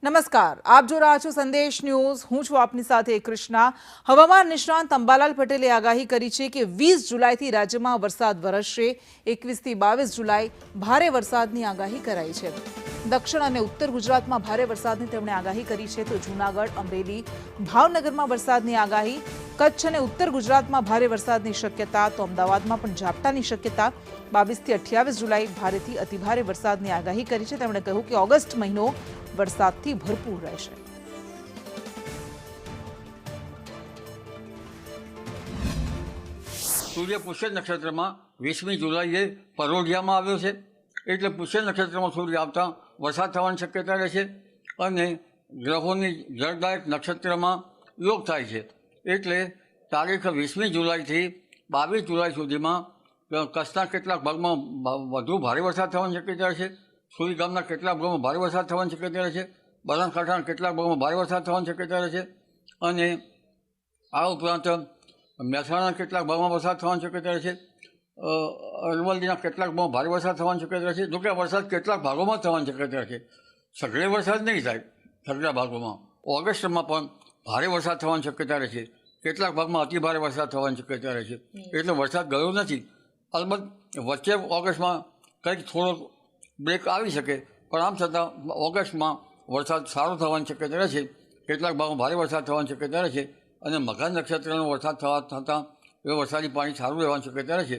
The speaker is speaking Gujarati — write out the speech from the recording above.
નમસ્કાર, આપ જો રહ્યા છો સંદેશ ન્યૂઝ. હું છું આપની સાથે કૃષ્ણા. હવામાન નિષ્ણાંત અંબાલાલ પટેલે આગાહી કરી છે કે 20 જુલાઈથી રાજ્યમાં વરસાદ વરસશે. 21 થી 22 જુલાઈ ભારે વરસાદની આગાહી કરાઈ છે. દક્ષિણ અને ઉત્તર ગુજરાતમાં ભારે વરસાદની તેમણે આગાહી કરી છે. તો જૂનાગઢ, અમરેલી, ભાવનગરમાં વરસાદની આગાહી. કચ્છ અને ઉત્તર ગુજરાતમાં ભારે વરસાદની શક્યતા. તો અમદાવાદમાં પણ ઝાપટાની શક્યતા. 22 થી 28 જુલાઈ ભારેથી અતિભારે વરસાદની આગાહી કરી છે. તેમણે કહ્યું કે ઓગસ્ટ મહિનો વરસાદથી ભરપૂર રહેશે. સૂર્ય પુષ્ય નક્ષત્રમાં 20મી જુલાઈએ પરોઢિયામાં આવ્યો છે, એટલે પુષ્ય નક્ષત્રમાં સૂર્ય આવતા વરસાદ થવાની શક્યતા રહેશે અને ગ્રહોની જળદાયક નક્ષત્રમાં યોગ થાય છે. એટલે તારીખ 20મી જુલાઈથી 22 જુલાઈ સુધીમાં કચ્છના કેટલાક ભાગમાં વધુ ભારે વરસાદ થવાની શક્યતા રહેશે. સુરી ગામના કેટલાક ભાગમાં ભારે વરસાદ થવાની શક્યતા રહેશે. બનાસકાંઠાના કેટલાક ભાગમાં ભારે વરસાદ થવાની શક્યતા રહેશે અને આ ઉપરાંત મહેસાણાના કેટલાક ભાગમાં વરસાદ થવાની શક્યતા રહેશે. અરવલ્લીના કેટલાક ભાગમાં ભારે વરસાદ થવાની શક્યતા રહેશે. જોકે આ વરસાદ કેટલાક ભાગોમાં થવાની શક્યતા રહેશે. સઘળે વરસાદ નહીં થાય સઘળા ભાગોમાં. ઓગસ્ટમાં પણ ભારે વરસાદ થવાની શક્યતા રહેશે. કેટલાક ભાગમાં અતિ ભારે વરસાદ થવાની શક્યતા રહેશે. એટલે વરસાદ ગયો નથી. અલબત્ત વચ્ચે ઓગસ્ટમાં કંઈક થોડો બ્રેક આવી શકે, પણ આમ છતાં ઓગસ્ટમાં વરસાદ સારો થવાની શક્યતા રહેશે. કેટલાક ભાગમાં ભારે વરસાદ થવાની શક્યતા રહેશે અને મઘા નક્ષત્રનો વરસાદ થતાં એ વરસાદી પાણી સારું રહેવાની શક્યતા રહેશે.